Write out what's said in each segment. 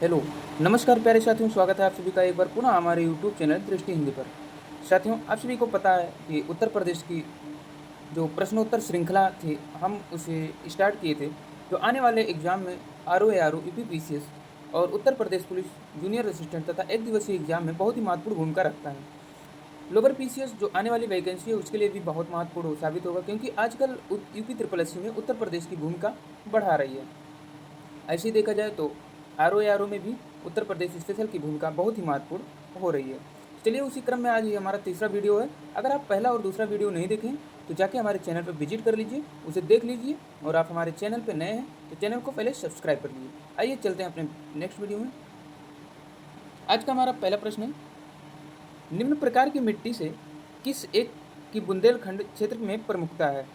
Hello, नमस्कार प्यारे साथियों, स्वागत है आप सभी का एक बार पुनः हमारे यूट्यूब चैनल दृष्टि हिंदी पर। साथियों, आप सभी को पता है कि उत्तर प्रदेश की जो प्रश्नोत्तर श्रृंखला थी, हम उसे स्टार्ट किए थे, जो आने वाले एग्ज़ाम में आरओ, एआरओ, यूपीपीसीएस और Uttar Pradesh police junior assistant तथा एक दिवसीय एग्ज़ाम में बहुत ही महत्वपूर्ण भूमिका रखता है। लोअर पीसीएस जो आने वाली वैकेंसी है, उसके लिए भी बहुत महत्वपूर्ण साबित होगा क्योंकि आजकल यूपी ट्रिपल एससी में उत्तर प्रदेश की भूमिका बढ़ा रही है। ऐसे ही देखा जाए तो आरओ में भी उत्तर प्रदेश स्पेशल की भूमिका बहुत ही महत्वपूर्ण हो रही है। चलिए उसी क्रम में आज ये हमारा तीसरा वीडियो है। अगर आप पहला और दूसरा वीडियो नहीं देखें तो जाके हमारे चैनल पर विजिट कर लीजिए, उसे देख लीजिए और आप हमारे चैनल पर नए हैं तो चैनल को पहले सब्सक्राइब कर लीजिए। आइए चलते हैं अपने नेक्स्ट वीडियो में। आज का हमारा पहला प्रश्न है, निम्न प्रकार की मिट्टी से किस एक की बुंदेलखंड क्षेत्र में प्रमुखता है?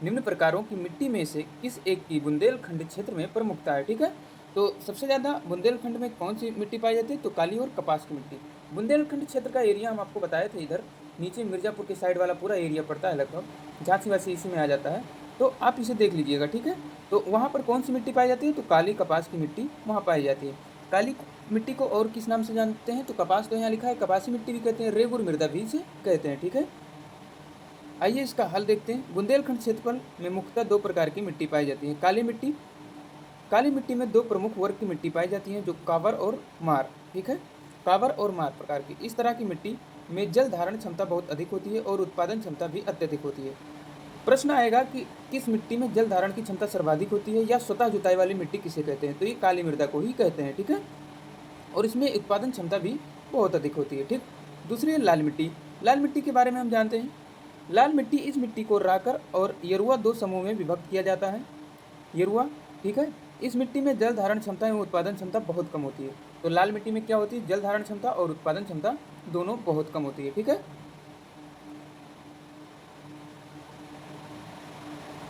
निम्न प्रकारों की मिट्टी में से किस एक की बुंदेलखंड क्षेत्र में प्रमुखता है? ठीक है, तो सबसे ज़्यादा बुंदेलखंड में कौन सी मिट्टी पाई जाती है? तो काली और कपास की मिट्टी। बुंदेलखंड क्षेत्र का एरिया हम आपको बताए थे, इधर नीचे मिर्ज़ापुर के साइड वाला पूरा एरिया पड़ता है, लगभग झांसी वासी इसी में आ जाता है। तो आप इसे देख लीजिएगा, ठीक है। तो वहाँ पर कौन सी मिट्टी पाई जाती है? तो काली कपास की मिट्टी वहाँ पाई जाती है। काली मिट्टी को और किस नाम से जानते हैं? तो कपास तो यहाँ लिखा है, कपासी मिट्टी भी कहते हैं, रेगुर मृदा भी इसे कहते हैं, ठीक है। आइए इसका हल देखते हैं। बुंदेलखंड क्षेत्रफल में मुख्यतः दो प्रकार की मिट्टी पाई जाती है। काली मिट्टी, काली मिट्टी में दो प्रमुख वर्ग की मिट्टी पाई जाती है, जो कावर और मार, ठीक है। कावर और मार प्रकार की इस तरह की मिट्टी में जल धारण क्षमता बहुत अधिक होती है और उत्पादन क्षमता भी अत्यधिक होती है। प्रश्न आएगा कि किस मिट्टी में जल धारण की क्षमता सर्वाधिक होती है या स्वतः जुताई वाली मिट्टी किसे कहते हैं? तो ये काली मृदा को ही कहते हैं, ठीक है। और इसमें उत्पादन क्षमता भी बहुत अधिक होती है, ठीक। दूसरी है लाल मिट्टी। लाल मिट्टी के बारे में हम जानते हैं। लाल मिट्टी, इस मिट्टी को राकर और यरुआ दो समूह में विभक्त किया जाता है। यरुआ, ठीक है। इस मिट्टी में जल धारण क्षमता एवं उत्पादन क्षमता बहुत कम होती है। तो लाल मिट्टी में क्या होती है? जल धारण क्षमता और उत्पादन क्षमता दोनों बहुत कम होती है, ठीक है।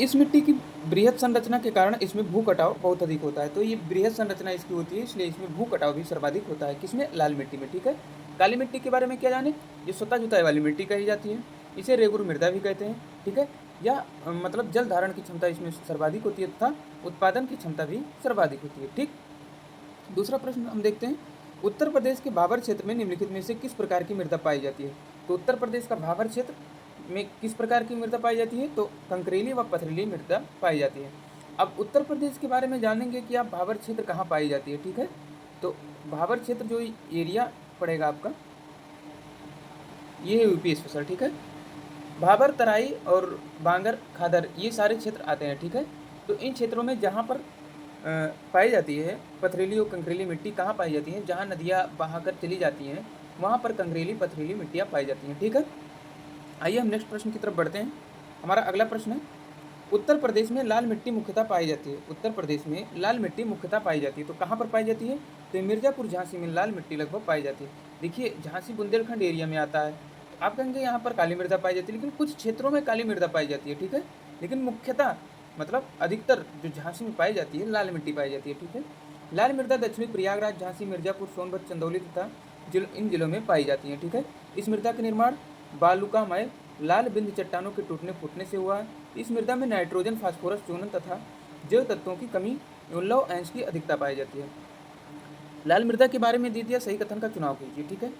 इस मिट्टी की बृहद संरचना के कारण इसमें भू कटाव बहुत अधिक होता है। तो ये बृहद संरचना इसकी होती है, इसलिए इसमें भू कटाव भी सर्वाधिक होता है। किसमें? लाल मिट्टी में, ठीक है। काली मिट्टी के बारे में क्या जाने? ये स्वतः जुताई वाली मिट्टी कही जाती है, इसे रेगुर मृदा भी कहते हैं, ठीक है। या मतलब जल धारण की क्षमता इसमें सर्वाधिक होती है तथा उत्पादन की क्षमता भी सर्वाधिक होती है, ठीक। दूसरा प्रश्न हम देखते हैं, उत्तर प्रदेश के भाबर क्षेत्र में निम्नलिखित में से किस प्रकार की मृदा पाई जाती है? तो उत्तर प्रदेश का भाबर क्षेत्र में किस प्रकार की मृदा पाई जाती है? तो कंकरेली व पथरीली मृदा पाई जाती है। अब उत्तर प्रदेश के बारे में जानेंगे कि आप भाबर क्षेत्र कहाँ पाई जाती है, ठीक है। तो भाबर क्षेत्र जो एरिया पड़ेगा आपका, ये है यूपी स्पेशल, ठीक है। भाबर, तराई और बांगर, खादर, ये सारे क्षेत्र आते हैं, ठीक है। तो इन क्षेत्रों में जहाँ पर पाई जाती है पथरीली और कंकरीली मिट्टी, कहाँ पाई जाती है? जहाँ नदियाँ बहाकर चली जाती हैं, वहाँ पर कंकरीली पथरीली मिट्टियाँ पाई जाती हैं, ठीक है। आइए हम नेक्स्ट प्रश्न की तरफ बढ़ते हैं। हमारा अगला प्रश्न है, उत्तर प्रदेश में लाल मिट्टी मुख्यतः पाई जाती है। उत्तर प्रदेश में लाल मिट्टी मुख्यतः पाई जाती है, तो कहाँ पर पाई जाती है? तो मिर्ज़ापुर, झांसी में लाल मिट्टी लगभग पाई जाती है। देखिए, झांसी बुंदेलखंड एरिया में आता है, तो आप कहेंगे यहाँ पर काली मृदा पाई जाती है, लेकिन कुछ क्षेत्रों में काली मृदा पाई जाती है, ठीक है। लेकिन मुख्यतः मतलब अधिकतर जो झांसी में पाई जाती है, लाल मिट्टी पाई जाती है, ठीक है। लाल मृदा दक्षिणी प्रयागराज, झांसी, मिर्ज़ापुर, सोनभद्र, चंदौली तथा इन जिलों में पाई जाती है, ठीक है। इस मृदा का निर्माण बालुकामय लाल बिंद चट्टानों के टूटने फूटने से हुआ है। इस मृदा में नाइट्रोजन, फास्फोरस, चूर्णन तथा जैव तत्वों की कमी एवं लौह अंश की अधिकता पाई जाती है। लाल मृदा के बारे में दे दिया, सही कथन का चुनाव कीजिए, ठीक है।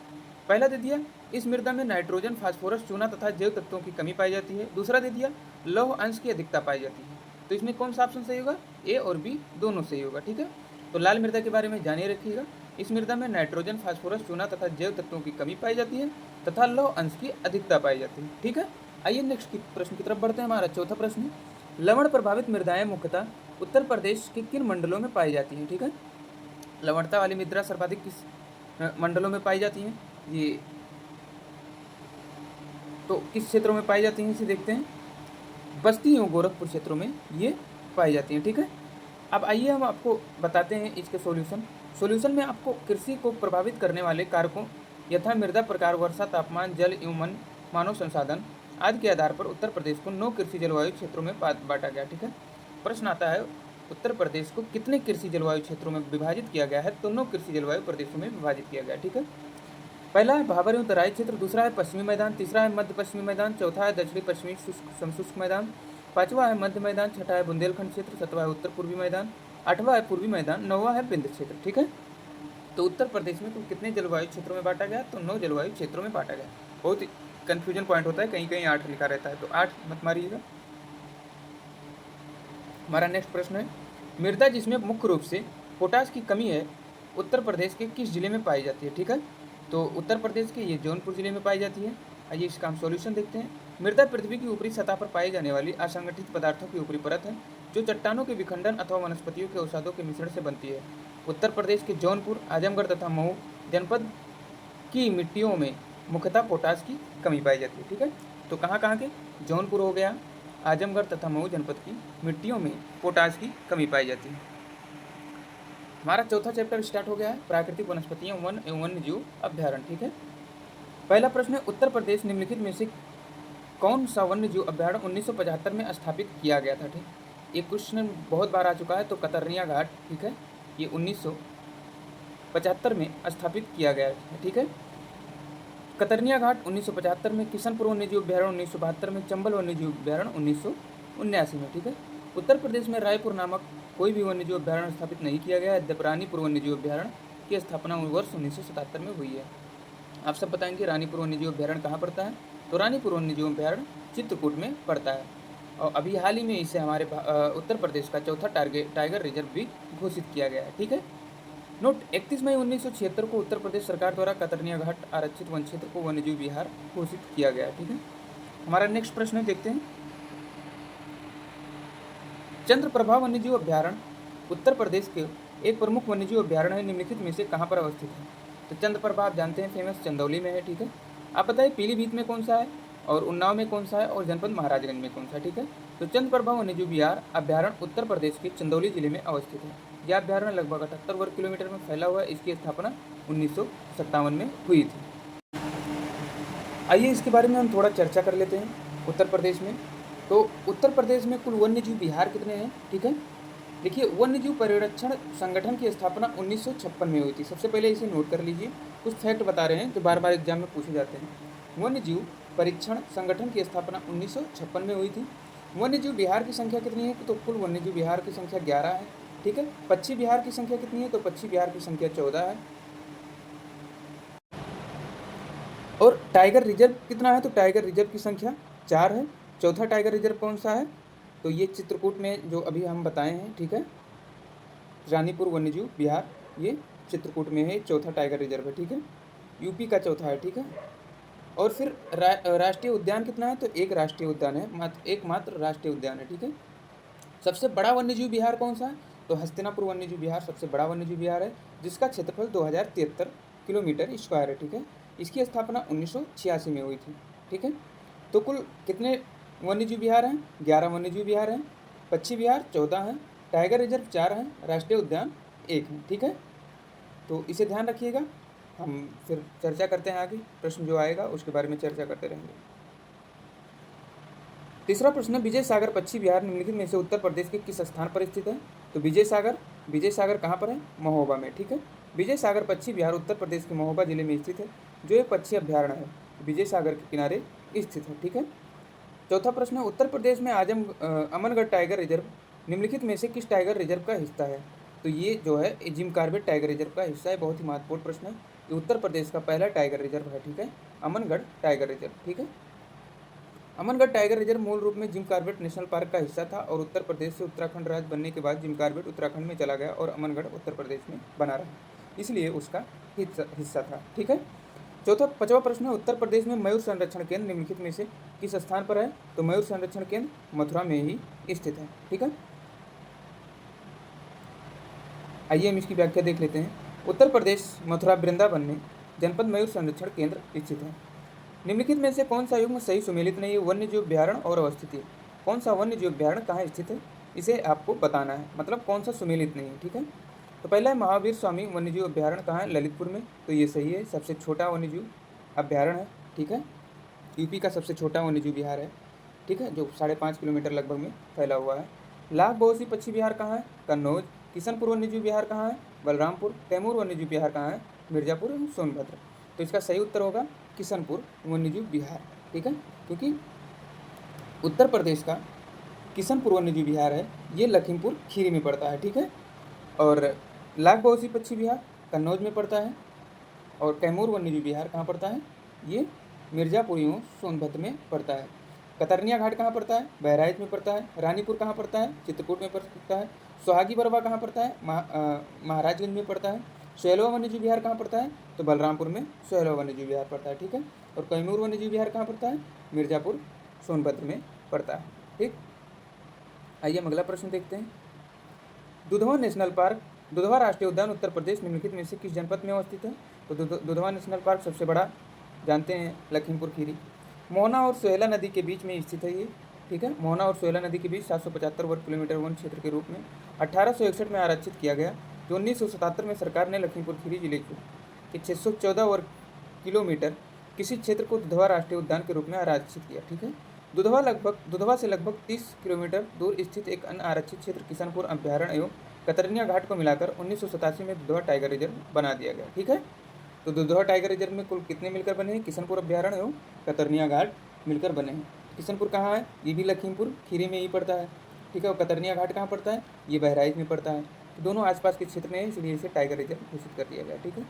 पहला दे दिया, इस मृदा में नाइट्रोजन, फास्फोरस, चूना तथा जैव तत्वों की कमी पाई जाती है। दूसरा दे दिया, लौह अंश की अधिकता पाई जाती है। तो इसमें कौन सा ऑप्शन सही होगा? ए और बी दोनों सही होगा, ठीक है। तो लाल मृदा के बारे में जानिए रखिएगा। इस मृदा में नाइट्रोजन, फास्फोरस, चूना तथा जैव तत्वों की कमी पाई जाती है तथा लौह अंश की अधिकता पाई जाती है, ठीक है। आइए नेक्स्ट की प्रश्न की तरफ बढ़ते हैं। हमारा चौथा प्रश्न है, लवण प्रभावित मृदाएं मुख्यतः उत्तर प्रदेश के किन मंडलों में पाई जाती हैं? ठीक है, लवणता वाली मृदा सर्वाधिक किस मंडलों में पाई जाती हैं? ये तो किस क्षेत्रों में पाई जाती हैं इसे देखते हैं। बस्ती एवं गोरखपुर क्षेत्रों में ये पाई जाती हैं, ठीक है। अब आइए हम आपको बताते हैं इसके सॉल्यूशन में आपको कृषि को प्रभावित करने वाले कारकों यथा मृदा प्रकार, वर्षा, तापमान, जल एवं मानव संसाधन आदि के आधार पर उत्तर प्रदेश को 9 कृषि जलवायु क्षेत्रों में बांटा गया, ठीक है। प्रश्न आता है, उत्तर प्रदेश को कितने कृषि जलवायु क्षेत्रों में विभाजित किया गया है? तो 9 कृषि जलवायु प्रदेशों में विभाजित किया गया, ठीक है। पहला है भाबर एवं तराई क्षेत्र, दूसरा है पश्चिमी मैदान, तीसरा है मध्य पश्चिमी मैदान, चौथा है दक्षिणी पश्चिमी समशुष्क मैदान, पांचवा है मध्य मैदान, छठा है बुंदेलखंड क्षेत्र, सातवां है उत्तर पूर्वी मैदान, आठवां है पूर्वी मैदान, नौवां है बिंद क्षेत्र, ठीक है। तो उत्तर प्रदेश में कुल कितने जलवायु क्षेत्रों में बांटा गया? तो 9 जलवायु क्षेत्रों में बांटा गया। बहुत कन्फ्यूजन पॉइंट होता है, कहीं कहीं 8 लिखा रहता है, तो 8 मत मारिएगा। हमारा नेक्स्ट प्रश्न है, मृदा जिसमें मुख्य रूप से पोटाश की कमी है उत्तर प्रदेश के किस जिले में पाई जाती है? ठीक है, तो उत्तर प्रदेश के ये जौनपुर जिले में पाई जाती है। आइए इसका हम सॉल्यूशन देखते हैं। मृदा पृथ्वी की ऊपरी सतह पर पाई जाने वाली असंगठित पदार्थों की ऊपरी परत है जो चट्टानों के विखंडन अथवा वनस्पतियों के अवसादों के मिश्रण से बनती है। उत्तर प्रदेश के जौनपुर, आजमगढ़ तथा मऊ जनपद की मिट्टियों में मुख्यतः पोटाश की कमी पाई जाती है। ठीक है, तो कहाँ कहाँ के? जौनपुर हो गया, आजमगढ़ तथा मऊ जनपद की मिट्टियों में पोटाश की कमी पाई जाती है। हमारा चौथा चैप्टर स्टार्ट हो गया है, प्राकृतिक वनस्पतियाँ, वन एवं वन्य जीव अभ्यारण्य। ठीक है, पहला प्रश्न है, उत्तर प्रदेश निम्नलिखित में से कौन सा वन्य जीव अभ्यारण्य 1975 में स्थापित किया गया था? ठीक, ये क्वेश्चन बहुत बार आ चुका है। तो कतरनिया घाट, ठीक है, ये 1975 में स्थापित किया गया है। ठीक है, कतरनिया घाट 1975 में, किशनपुर वन्यजीव अभ्यारण्य 1972 में, चंबल वन्यजीव अभ्यारण्य 1979 में। ठीक है, उत्तर प्रदेश में रायपुर नामक कोई भी वन्यजीव अभ्यारण्य स्थापित नहीं किया गया है। रानीपुर वन्यजीव अभ्यारण्य की स्थापना वर्ष 1977 में हुई है। आप सब बताएंगे रानीपुर वन्यजीव अभ्यारण्य कहाँ पड़ता है? तो रानीपुर वन्यजीव अभ्यारण्य चित्रकूट में पड़ता है, और अभी हाल ही में इसे हमारे उत्तर प्रदेश का चौथा टाइगर रिजर्व भी घोषित किया गया है। ठीक है, नोट, 31 मई 1976 को उत्तर प्रदेश सरकार द्वारा कतरनिया घाट आरक्षित वन क्षेत्र को वन्यजीव विहार घोषित किया गया है। ठीक है, हमारा नेक्स्ट प्रश्न देखते हैं, चंद्रप्रभा वन्यजीव अभ्यारण्य उत्तर प्रदेश के एक प्रमुख वन्यजीव अभ्यारण्य है, निम्नलिखित में से कहाँ पर अवस्थित है? तो चंद्रप्रभा आप जानते हैं फेमस चंदौली में है। ठीक है, आप बताइए पीलीभीत में कौन सा है, और उन्नाव में कौन सा है, और जनपद महाराजगंज में कौन सा है? ठीक है, तो चंद्रप्रभा वन्यजीव विहार अभ्यारण्य उत्तर प्रदेश के चंदौली जिले में अवस्थित है। यह अभ्यारण्य लगभग 78 वर्ग किलोमीटर में फैला हुआ है। इसकी स्थापना 1957 में हुई थी। आइए इसके बारे में हम थोड़ा चर्चा कर लेते हैं। उत्तर प्रदेश में, तो उत्तर प्रदेश में कुल वन्यजीव विहार कितने हैं? ठीक है, देखिए, वन्यजीव परिरक्षण संगठन की स्थापना 1956 में हुई थी। सबसे पहले इसे नोट कर लीजिए, कुछ फैक्ट बता रहे हैं जो बार बार एग्जाम में पूछे जाते हैं। वन्यजीव परीक्षण संगठन की स्थापना 1956 में हुई थी। वन्यजीव विहार की संख्या कितनी है? तो कुल वन्यजीव विहार की संख्या 11 है। ठीक है, पक्षी विहार की संख्या कितनी है? तो पक्षी विहार की संख्या 14 है। और टाइगर रिजर्व कितना है? तो टाइगर रिजर्व की संख्या 4 है। चौथा टाइगर रिजर्व कौन सा है? तो ये चित्रकूट में जो अभी हम बताए हैं। ठीक है, रानीपुर वन्यजीव विहार ये चित्रकूट में है, चौथा टाइगर रिजर्व है। ठीक है, यूपी का चौथा है। ठीक है, और फिर राष्ट्रीय उद्यान कितना है? तो एक राष्ट्रीय उद्यान है, एकमात्र राष्ट्रीय उद्यान है। ठीक है, सबसे बड़ा वन्यजीव विहार कौन सा है? तो हस्तिनापुर वन्यजीव विहार सबसे बड़ा वन्यजीव विहार है, जिसका क्षेत्रफल 2073 किलोमीटर स्क्वायर है। ठीक है, इसकी स्थापना 1986 में हुई थी। ठीक है, तो कुल कितने वन्यजीव विहार हैं? 11 वन्यजीव विहार हैं। पक्षी विहार 14 हैं, टाइगर रिजर्व 4 हैं, राष्ट्रीय उद्यान 1 है। ठीक है, तो इसे ध्यान रखिएगा। हम फिर चर्चा करते हैं, आगे प्रश्न जो आएगा उसके बारे में चर्चा करते रहेंगे। तीसरा प्रश्न, विजय सागर पक्षी विहार निम्नलिखित में से उत्तर प्रदेश के किस स्थान पर स्थित है? तो विजय सागर कहाँ पर है? महोबा में। ठीक है, विजय सागर पक्षी विहार उत्तर प्रदेश के महोबा जिले में स्थित है, जो एक पक्षी अभ्यारण्य है, विजय सागर के किनारे स्थित है। ठीक है, चौथा प्रश्न, उत्तर प्रदेश में अमनगढ़ टाइगर रिजर्व निम्नलिखित में से किस टाइगर रिजर्व का हिस्सा है? तो ये जो है जिम कॉर्बेट टाइगर रिजर्व का हिस्सा है। बहुत ही महत्वपूर्ण प्रश्न है, ये उत्तर प्रदेश का पहला टाइगर रिजर्व है। ठीक है, अमनगढ़ टाइगर रिजर्व। ठीक है, अमनगढ़ टाइगर रिजर्व मूल रूप में जिम कॉर्बेट नेशनल पार्क का हिस्सा था, और उत्तर प्रदेश से उत्तराखंड राज्य बनने के बाद जिम कॉर्बेट उत्तराखंड में चला गया और अमनगढ़ उत्तर प्रदेश में बना रहा, इसलिए उसका हिस्सा था। ठीक है, पांचवा प्रश्न है, उत्तर प्रदेश में मयूर संरक्षण केंद्र निम्नलिखित में से किस स्थान पर है? तो मयूर संरक्षण केंद्र मथुरा में ही स्थित है। ठीक है, आइए हम इसकी व्याख्या देख लेते हैं। उत्तर प्रदेश मथुरा वृंदावन में जनपद मयूर संरक्षण केंद्र स्थित है। निम्नलिखित में से कौन सा युग्म सही सुमेलित नहीं है? वन्यजीव अभ्यारण्य और अवस्थिति। कौन सा वन्यजीव अभ्यारण्य कहाँ स्थित है, इसे आपको बताना है, मतलब कौन सा सुमेलित नहीं है। ठीक है, तो पहला है महावीर स्वामी वन्यजीव अभ्यारण्य, कहाँ है? ललितपुर में, तो ये सही है, सबसे छोटा वन्यजीव अभ्यारण्य है। ठीक है, यूपी का सबसे छोटा वन्यजीव विहार है। ठीक है, जो 5.5 किलोमीटर लगभग में फैला हुआ है। लाख बहुसी पक्षी विहार कहाँ है? कन्नौज। किशनपुर वन्यजीव विहार कहाँ है? बलरामपुर। तैमूर वन्यजीव विहार कहाँ है? मिर्जापुर एवं सोनभद्र। तो इसका सही उत्तर होगा किशनपुर वन्यजीव विहार। ठीक है, क्योंकि उत्तर प्रदेश का किशनपुर वन्यजीव विहार है, ये लखीमपुर खीरी में पड़ता है। ठीक है, और लाख बहुसी पक्षी विहार कन्नौज में पड़ता है। और कैमूर वन्यजीव विहार कहाँ पड़ता है? ये मिर्ज़ापुर एवं सोनभद्र में पड़ता है। कतरनिया घाट कहाँ पड़ता है? बहराइच में पड़ता है। रानीपुर कहाँ पड़ता है? चित्रकूट में पड़ता है। सुहागी बरवा कहाँ पड़ता है? महाराजगंज में पड़ता है। सोहेलवा वन्यजीव विहार कहाँ पड़ता है? तो बलरामपुर में सोहेलवा वन्यजीव विहार पड़ता है, ठीक है। और कैमूर वन्यजीव विहार कहाँ पड़ता है? मिर्ज़ापुर सोनभद्र में पड़ता है, ठीक। आइए हम अगला प्रश्न देखते हैं। दुधवा नेशनल पार्क, दुधवा राष्ट्रीय उद्यान उत्तर प्रदेश निम्नलिखित में से किस जनपद में अवस्थित है? तो दुधवा नेशनल पार्क सबसे बड़ा जानते हैं लखीमपुर खीरी। मोहना और सोहेला नदी के बीच में स्थित है ये, ठीक है। मोहना और सोहेला नदी के बीच 775 वर्ग किलोमीटर वन क्षेत्र के रूप में 1861 में आरक्षित किया गया, जो 1977 में सरकार ने लखीमपुर खीरी जिले के 614 वर्ग किलोमीटर किसी क्षेत्र को दुधवा राष्ट्रीय उद्यान के रूप में आरक्षित किया, ठीक है। दुधवा से लगभग 30 किलोमीटर दूर स्थित एक अन्य आरक्षित क्षेत्र किशनपुर अभ्यारण्य एवं कतरनिया घाट को मिलाकर 1987 में दुधवा टाइगर रिजर्व बना दिया गया, ठीक है। तो दुधवा टाइगर रिजर्व में कुल कितने मिलकर बने हैं? किशनपुर अभ्यारण्य एवं कतरनिया घाट मिलकर बने हैं। किशनपुर कहाँ है? ये भी लखीमपुर खीरी में ही पड़ता है, ठीक है। और कतरनिया घाट कहाँ पड़ता है? ये बहराइच में पड़ता है। तो दोनों आसपास के क्षेत्र में है, इसलिए इसे टाइगर रिजर्व घोषित कर दिया गया, ठीक है।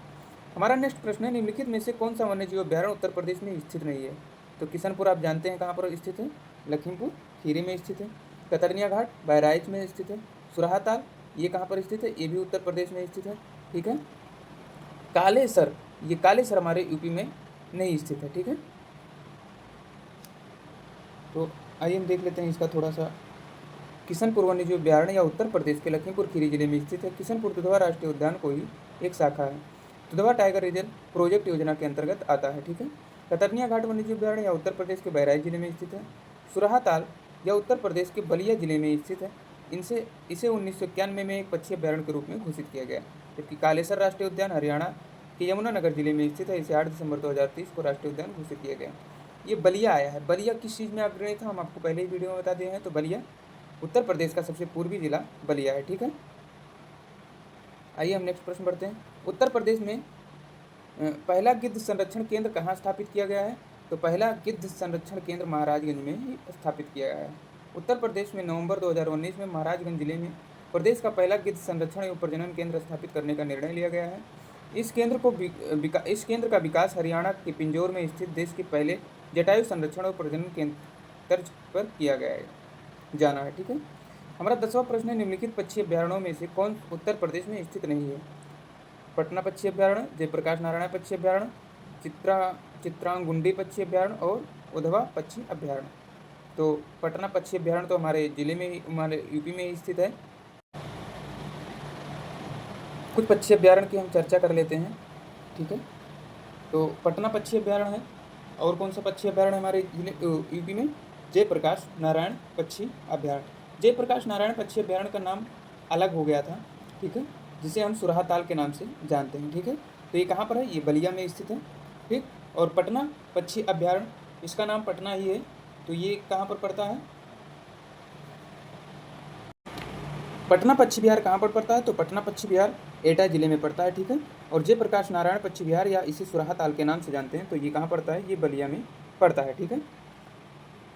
हमारा नेक्स्ट प्रश्न है, निम्नलिखित में से कौन सा वन्यजीव अभ्यारण्य उत्तर प्रदेश में स्थित नहीं है? तो किशनपुर आप जानते हैं कहाँ पर स्थित है? लखीमपुर खीरी में स्थित है। कतरनिया घाट बहराइच में स्थित है। सुराहाताल ये कहाँ पर स्थित है? ये भी उत्तर प्रदेश में स्थित है, ठीक है। कालेसर, ये कालेसर हमारे यूपी में नहीं स्थित है, ठीक है। तो आइए हम देख लेते हैं इसका थोड़ा सा। किशनपुर वन्यजीव अभ्यारण्य या उत्तर प्रदेश के लखीमपुर खीरी जिले में स्थित है। किशनपुर दुधवा राष्ट्रीय उद्यान को ही एक शाखा है। दुधवा टाइगर रिजर्व प्रोजेक्ट योजना के अंतर्गत आता है, ठीक है। कतरनिया घाट वन्यजीव अभ्यारण्य या उत्तर प्रदेश के बहराइच जिले में स्थित है। सुराहाताल या उत्तर प्रदेश के बलिया जिले में स्थित है। इसे 1991 में एक पक्षी अभ्यारण्य के रूप में घोषित किया गया, जबकि कालेसर राष्ट्रीय उद्यान हरियाणा के यमुनानगर जिले में स्थित है। इसे 8 दिसंबर 2030 को राष्ट्रीय उद्यान घोषित किया गया। ये बलिया आया है। बलिया किस चीज़ में अग्रणी था, हम आपको पहले ही वीडियो में बता दिए हैं। तो बलिया उत्तर प्रदेश का सबसे पूर्वी जिला बलिया है, ठीक है। आइए हम नेक्स्ट प्रश्न बढ़ते हैं। उत्तर प्रदेश में पहला गिद्ध संरक्षण केंद्र कहाँ स्थापित किया गया है? तो पहला गिद्ध संरक्षण केंद्र महाराजगंज में ही स्थापित किया गया है। उत्तर प्रदेश में नवंबर 2019 में महाराजगंज जिले में प्रदेश का पहला गिद्ध संरक्षण एवं प्रजनन केंद्र स्थापित करने का निर्णय लिया गया है। इस केंद्र का विकास हरियाणा के पिंजौर में स्थित देश के पहले जटायु संरक्षण और प्रजनन केंद्र तर्ज पर किया गया है जाना है, ठीक है। हमारा 10वां प्रश्न है, निम्नलिखित पक्षी अभ्यारण्यों में से कौन उत्तर प्रदेश में स्थित नहीं है? पटना पक्षी अभ्यारण्य, जयप्रकाश नारायण पक्षी अभ्यारण्य, चित्रांगुंडी पक्षी अभ्यारण्य और उधवा पक्षी अभ्यारण्य। तो पटना पक्षी अभ्यारण्य तो हमारे जिले में ही, हमारे यूपी में ही स्थित है। कुछ पक्षी अभ्यारण्य की हम चर्चा कर लेते हैं, ठीक है। तो पटना पक्षी अभ्यारण्य है। और कौन सा पक्षी अभ्यारण्य हमारे जिले यूपी में? जयप्रकाश नारायण पक्षी अभ्यारण्य। जयप्रकाश नारायण पक्षी अभ्यारण्य का नाम अलग हो गया था, ठीक है, जिसे हम सुराहाताल के नाम से जानते हैं, ठीक है। तो ये कहाँ पर है? ये बलिया में स्थित है, ठीक। और पटना पक्षी अभ्यारण्य, इसका नाम पटना ही है। तो ये कहाँ पर पड़ता है? पटना पक्षी विहार कहाँ पर पड़ता है? तो पटना पक्षी विहार एटा जिले में पड़ता है, ठीक है। और जयप्रकाश नारायण पक्षी विहार या इसे सुराहाताल के नाम से जानते हैं, तो ये कहाँ पड़ता है? ये बलिया में पड़ता है, ठीक है।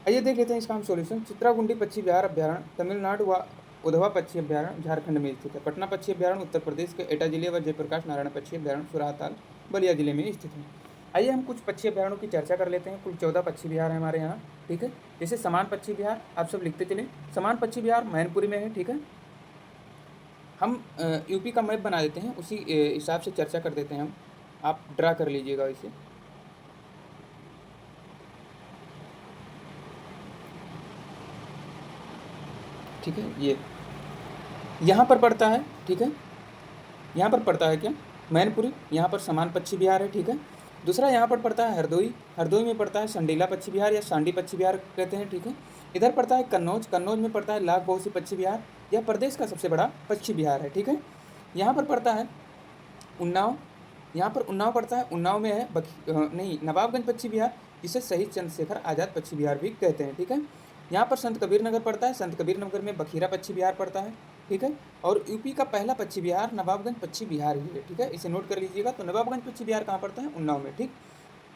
आइए देख लेते हैं इसका हम सॉल्यूशन। चित्रागुंडी पक्षी विहार अभ्यारण्य तमिलनाडु व उधवा पक्षी अभ्यारण्य झारखंड में स्थित है। पटना पक्षी अभ्यारण्य उत्तर प्रदेश के एटा जिले व जयप्रकाश नारायण पक्षी अभ्यारण्य सुराहाताल बलिया जिले में स्थित है। आइए हम कुछ पक्षी अभ्यारण्यों की चर्चा कर लेते हैं। कुल 14 पक्षी विहार है हमारे यहाँ, ठीक है। जैसे समान पक्षी विहार, आप सब लिखते चलें। समान पक्षी विहार मैनपुरी में है, ठीक है। हम यूपी का मैप बना देते हैं, उसी हिसाब से चर्चा कर देते हैं हम। आप ड्रा कर लीजिएगा इसे। ठीक है, ये यहाँ पर पड़ता है, ठीक है। यहाँ पर पड़ता है क्या? मैनपुरी। यहाँ पर समान पक्षी विहार है, ठीक है। दूसरा यहाँ पर पड़ता है हरदोई। हरदोई में पड़ता है संडीला पक्षी विहार या सांडी पक्षी विहार कहते हैं, ठीक है। इधर पड़ता है कन्नौज। कन्नौज में पड़ता है लाख बहुसी पक्षी विहार, यह प्रदेश का सबसे बड़ा पक्षी विहार है, ठीक है। यहाँ पर पड़ता है उन्नाव। यहाँ पर उन्नाव पड़ता है। उन्नाव में है नवाबगंज पक्षी विहार, जिसे शहीद चंद्रशेखर आज़ाद पक्षी विहार भी कहते हैं, ठीक है। यहाँ पर संत कबीर नगर पड़ता है। संत कबीर नगर में बखीरा पक्षी विहार पड़ता है, ठीक है। और यूपी का पहला पक्षी विहार नवाबगंज पक्षी विहार ही है, ठीक है। इसे नोट कर लीजिएगा। तो नवाबगंज पक्षी विहार कहाँ पड़ता है? उन्नाव में, ठीक।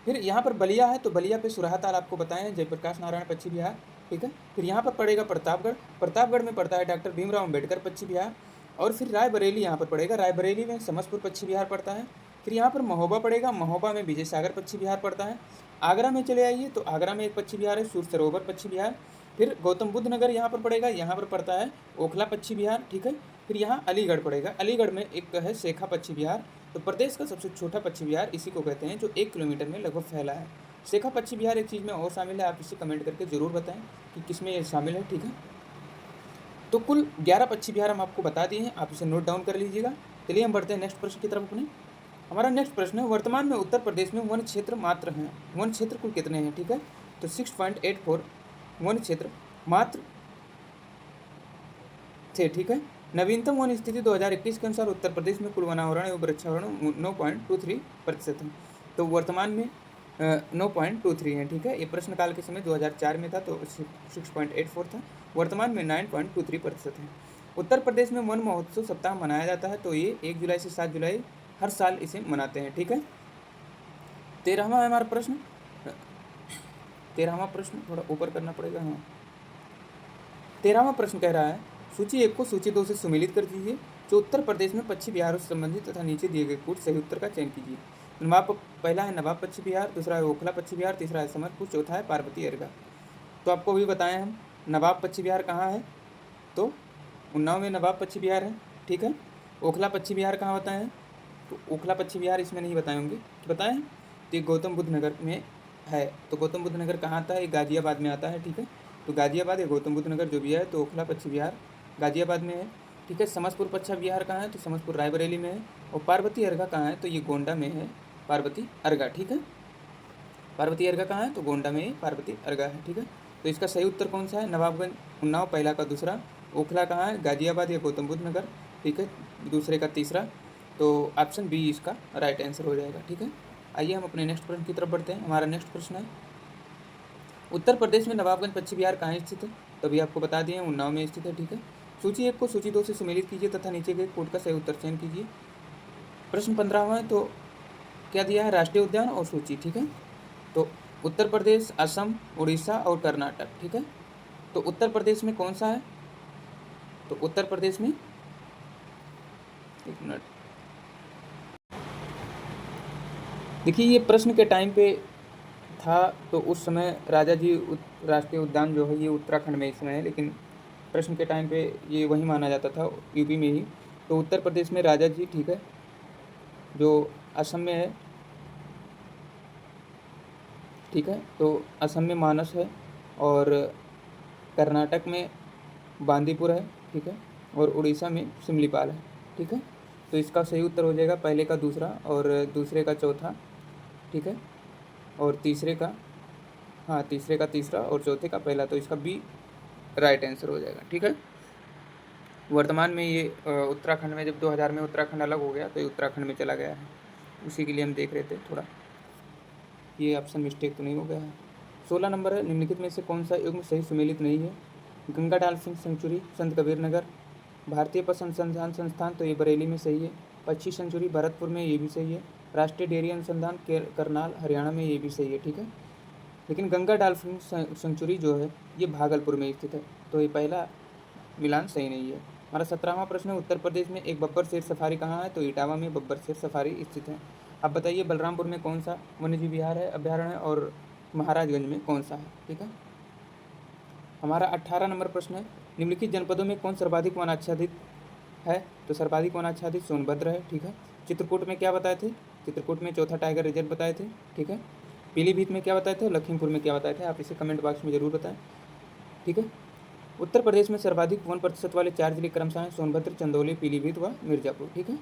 फिर यहाँ पर बलिया है, तो बलिया पे सुराहाताल आपको बताएं, जयप्रकाश नारायण पक्षी विहार, ठीक है। फिर यहाँ पर पड़ेगा प्रतापगढ़। प्रतापगढ़ में पड़ता है डॉक्टर भीमराव अम्बेडकर पक्षी विहार। और फिर रायबरेली यहाँ पर पड़ेगा, रायबरेली में समस्तपुर पश्चिम बिहार पड़ता है। फिर यहाँ पर महोबा पड़ेगा, महोबा में विजय सागर पश्चिम बिहार पड़ता है। आगरा में चले आइए तो आगरा में एक पश्चिम बिहार है, सूर सरोवर पश्चिम बिहार। फिर गौतम बुद्ध नगर यहाँ पर पड़ेगा, यहाँ पर पड़ता है ओखला पश्चिम बिहार, ठीक है। फिर यहाँ अलीगढ़ पड़ेगा, अलीगढ़ में एक है शेखा पश्चिम बिहार। तो प्रदेश का सबसे छोटा पश्चिम बिहार इसी को कहते हैं, जो 1 किलोमीटर में लगभग फैला है। शेखा पश्चिम बिहार एक चीज़ में और शामिल है, आप इसे कमेंट करके ज़रूर बताएं कि किसमें ये शामिल है, ठीक है। तो कुल 11 पश्चिम बिहार हम आपको बता दिए हैं, आप इसे नोट डाउन कर लीजिएगा। चलिए हम बढ़ते हैं नेक्स्ट प्रश्न की तरफ अपने। हमारा नेक्स्ट प्रश्न है, वर्तमान में उत्तर प्रदेश में वन क्षेत्र मात्र हैं, वन क्षेत्र कुल कितने हैं, ठीक है। तो 6.84 वन क्षेत्र मात्र थे, ठीक है। नवीनतम वन स्थिति 2021 के अनुसार उत्तर प्रदेश में कुल वनावरण एवं वृक्षावरण 9.23% है। तो वर्तमान में 9.23 है, ठीक है। ये प्रश्नकाल के समय 2004 में था तो 6.84 था, वर्तमान में 9.23% है। उत्तर प्रदेश में वन महोत्सव सप्ताह मनाया जाता है, तो ये 1 जुलाई से 7 जुलाई हर साल इसे मनाते हैं, ठीक है। 13वां है हमारा प्रश्न, 13वां प्रश्न थोड़ा ऊपर करना पड़ेगा, हाँ। 13वां प्रश्न कह रहा है, सूची 1 को सूची 2 से सुमेलित कर दीजिए, जो उत्तर प्रदेश में पश्चिम बिहार से संबंधित तथा नीचे दिए गए कूट सही उत्तर का चयन कीजिए। पहला है नवाब पश्चिम बिहार, दूसरा है ओखला पश्चिम बिहार, तीसरा है समरपुर, चौथा है पार्वती अर्गा। तो आपको भी बताएं हम, नवाब पश्चिम बिहार कहाँ है, तो उन्नाव में नवाब पश्चिम बिहार है, ठीक है। ओखला पश्चिम बिहार कहाँ बताएं, तो ओखला पश्चिम बिहार इसमें नहीं बताएंगे, बताएं तो ये गौतम बुद्ध नगर में है। तो गौतम बुद्ध नगर कहाँ आता है, ये गाजियाबाद में आता है, ठीक है। तो गाजियाबाद या गौतम बुद्ध नगर जो भी है, तो ओखला पश्चिम बिहार गाजियाबाद में है, ठीक है। समस्तपुर पश्चिम बिहार कहाँ है, तो समस्तपुर रायबरेली में है। और पार्वती अर्गा कहाँ है, तो ये गोंडा में है, पार्वती अर्गा, ठीक है। पार्वती अर्गा कहाँ है, तो गोंडा में पार्वती अर्गा है, ठीक है। तो इसका सही उत्तर कौन सा है, नवाबगंज उन्नाव पहला का दूसरा, ओखला कहाँ है, गाजियाबाद या गौतम बुद्ध नगर, ठीक है, दूसरे का तीसरा। तो ऑप्शन बी इसका राइट आंसर हो जाएगा, ठीक है। आइए हम अपने नेक्स्ट प्रश्न की तरफ बढ़ते हैं। हमारा नेक्स्ट प्रश्न है, उत्तर प्रदेश में नवाबगंज पश्चिम बिहार कहाँ स्थित है, तभी आपको बता दिए उन्नाव में स्थित है, ठीक है। सूची 1 को सूची 2 से सुमेलित कीजिए तथा नीचे के कोड का सही उत्तर चयन कीजिए। प्रश्न 15वां है, तो क्या दिया है, राष्ट्रीय उद्यान और सूची, ठीक है। तो उत्तर प्रदेश, असम, उड़ीसा और कर्नाटक, ठीक है। तो उत्तर प्रदेश में कौन सा है, तो उत्तर प्रदेश में, एक मिनट देखिए, ये प्रश्न के टाइम पे था, तो उस समय राजा जी राष्ट्रीय उद्यान जो है ये उत्तराखंड में इस समय है, लेकिन प्रश्न के टाइम पे ये वही माना जाता था, यूपी में ही। तो उत्तर प्रदेश में राजा जी, ठीक है, जो असम में है, ठीक है। तो असम में मानस है, और कर्नाटक में बांदीपुर है, ठीक है, और उड़ीसा में सिमलीपाल है, ठीक है। तो इसका सही उत्तर हो जाएगा पहले का दूसरा और दूसरे का चौथा, ठीक है, और तीसरे का, हाँ, तीसरे का तीसरा और चौथे का पहला, तो इसका बी राइट आंसर हो जाएगा, ठीक है। वर्तमान में ये उत्तराखंड में, जब 2000 में उत्तराखंड अलग हो गया तो ये उत्तराखंड में चला गया है, उसी के लिए हम देख रहे थे थोड़ा, ये ऑप्शन मिस्टेक तो नहीं हो गया है। 16 नंबर है, निम्नलिखित में से कौन सा युग्म सही सुमेलित नहीं है, गंगा डॉल्फिन सेंचुरी संत कबीर नगर, भारतीय पशु अनुसंधान संस्थान, तो ये बरेली में सही है। पक्षी सेंचुरी भरतपुर में, ये भी सही है। राष्ट्रीय डेयरी अनुसंधान करनाल हरियाणा में, ये भी सही है, ठीक है। लेकिन गंगा डॉल्फिन सेंचुरी जो है ये भागलपुर में स्थित है, तो ये पहला मिलान सही नहीं है। हमारा 17वां प्रश्न है, उत्तर प्रदेश में एक बब्बर शेर सफारी कहाँ है, तो इटावा में बब्बर शेर सफारी स्थित है। अब बताइए बलरामपुर में कौन सा वन्यजीव विहार है, अभ्यारण्य है, और महाराजगंज में कौन सा है, ठीक है। हमारा 18 नंबर प्रश्न है, निम्नलिखित जनपदों में कौन सर्वाधिक वनाच्छादित है, तो सर्वाधिक वनाच्छादित सोनभद्र है, ठीक है। चित्रकूट में क्या बताए थे, चित्रकूट में चौथा टाइगर रिजर्व बताए थे, ठीक है। पीलीभीत में क्या बताए थे, लखीमपुर में क्या बताए थे, आप इसे कमेंट बॉक्स में ज़रूर बताएं, ठीक है। उत्तर प्रदेश में सर्वाधिक 1% वाले 4 जिले क्रमशः हैं, सोनभद्र, चंदौली, पीलीभीत व मिर्जापुर, ठीक है।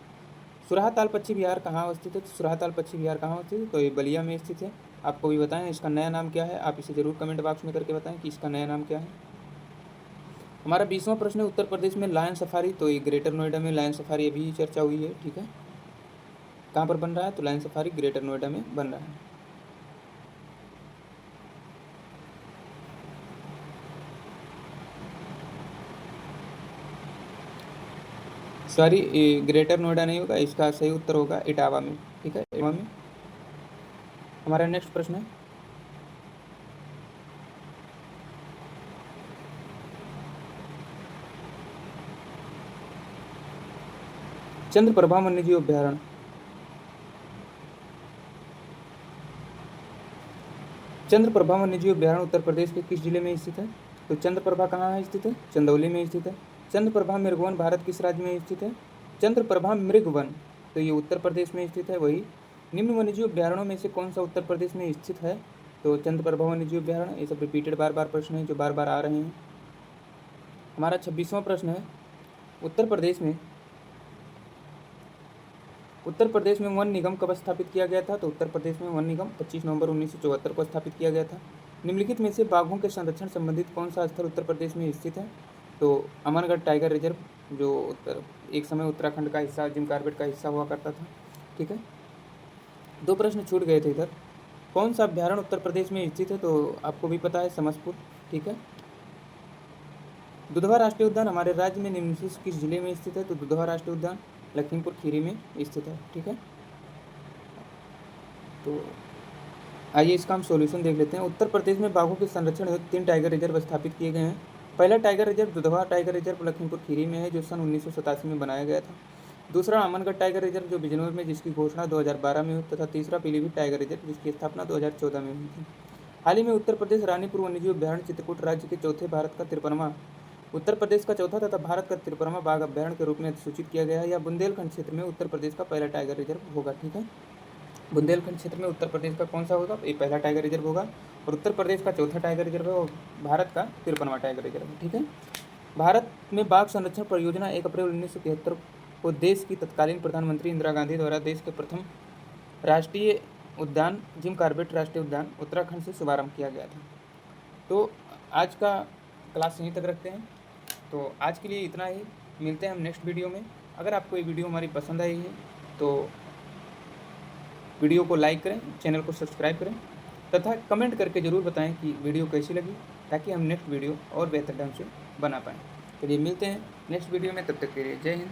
सुराहताल पश्चिम बिहार कहाँ स्थित है, तो सुराहताल पश्चिम बिहार कहाँ स्थित है, तो ये बलिया में स्थित है। आपको भी बताएं इसका नया नाम क्या है, आप इसे जरूर कमेंट बॉक्स में करके बताएं कि इसका नया नाम क्या है। हमारा 20वां प्रश्न है, उत्तर प्रदेश में लायन सफारी, तो ये ग्रेटर नोएडा में लायन सफारी अभी चर्चा हुई है, ठीक है। कहाँ पर बन रहा है, तो लायन सफारी ग्रेटर नोएडा में बन रहा है। सॉरी, ग्रेटर नोएडा नहीं होगा, इसका सही उत्तर होगा इटावा में, ठीक है, इटावा में। हमारा नेक्स्ट प्रश्न है, चंद्रप्रभा वन्यजीव अभ्यारण्य, चंद्रप्रभा वन्यजीव अभ्यारण्य उत्तर प्रदेश के किस जिले में स्थित है? तो चंद्रप्रभा कहाँ है स्थित है? चंदौली में स्थित है। चंद्रप्रभा मृगवन भारत किस राज्य में स्थित है? चंद्रप्रभा मृगवन, तो ये उत्तर प्रदेश में स्थित है। वही निम्न वन्यजीव अभ्यारण्यों में से कौन सा उत्तर प्रदेश में स्थित है? तो चंद्रप्रभा वन्यजीव अभ्यारण्य। ये सब रिपीटेड बार बार प्रश्न है जो बार बार आ रहे हैं। हमारा 26वां प्रश्न है, उत्तर प्रदेश में वन निगम कब स्थापित किया गया था? तो उत्तर प्रदेश में वन निगम 25 नवंबर 1974 को स्थापित किया गया था। निम्नलिखित में से बाघों के संरक्षण संबंधित कौन सा स्थल उत्तर प्रदेश में स्थित है? तो अमरगढ़ टाइगर रिजर्व, जो एक समय उत्तराखंड का हिस्सा, जिम कॉर्बेट का हिस्सा हुआ करता था। ठीक है, 2 प्रश्न छूट गए थे इधर। कौन सा अभ्यारण्य उत्तर प्रदेश में स्थित है? तो आपको भी पता है, समसपुर। ठीक है, दुधवा राष्ट्रीय उद्यान हमारे राज्य में निम्न से किस जिले में स्थित है? तो दुधवा राष्ट्रीय उद्यान लखीमपुर खीरी में स्थित है। ठीक है, तो आइए इसका हम सॉल्यूशन देख लेते हैं। उत्तर प्रदेश में बाघों के संरक्षण हेतु 3 टाइगर रिजर्व स्थापित किए गए हैं। पहला tiger reserve Dudhwa tiger reserve Lakhimpur Kheri में है, जो सन 1987 में बनाया गया था। दूसरा अमनगढ़ टाइगर रिजर्व, जो बिजनौर में, जिसकी घोषणा 2012 में हुई, तथा तीसरा पीलीभीत टाइगर रिजर्व, जिसकी स्थापना 2014 में हुई थी। हाल ही में उत्तर प्रदेश रानीपुर वन्यजीव अभ्यारण्य चित्रकूट राज्य के चौथे, भारत का 53वां, उत्तर प्रदेश का चौथा तथा भारत का 53वां बाघ अभ्यारण्य के रूप में अधिसूचित किया गया है। यह बुंदेलखंड क्षेत्र में उत्तर प्रदेश का पहला टाइगर रिजर्व होगा। ठीक है, बुंदेलखंड क्षेत्र में उत्तर प्रदेश का कौन सा होगा? ये पहला टाइगर रिजर्व होगा, और उत्तर प्रदेश का चौथा टाइगर रिजर्व है, और भारत का 53वां टाइगर रिजर्व है। ठीक है, भारत में बाघ संरक्षण परियोजना 1 अप्रैल 1973 को देश की तत्कालीन प्रधानमंत्री इंदिरा गांधी द्वारा देश के प्रथम राष्ट्रीय उद्यान जिम कॉर्बेट राष्ट्रीय उद्यान उत्तराखंड से शुभारंभ किया गया था। तो आज का क्लास यहीं तक रखते हैं। तो आज के लिए इतना ही, मिलते हैं हम नेक्स्ट वीडियो में। अगर आपको ये वीडियो हमारी पसंद आई है तो वीडियो को लाइक करें, चैनल को सब्सक्राइब करें, तथा कमेंट करके ज़रूर बताएं कि वीडियो कैसी लगी, ताकि हम नेक्स्ट वीडियो और बेहतर ढंग से बना पाएँ। चलिए मिलते हैं नेक्स्ट वीडियो में, तब तक के लिए जय हिंद।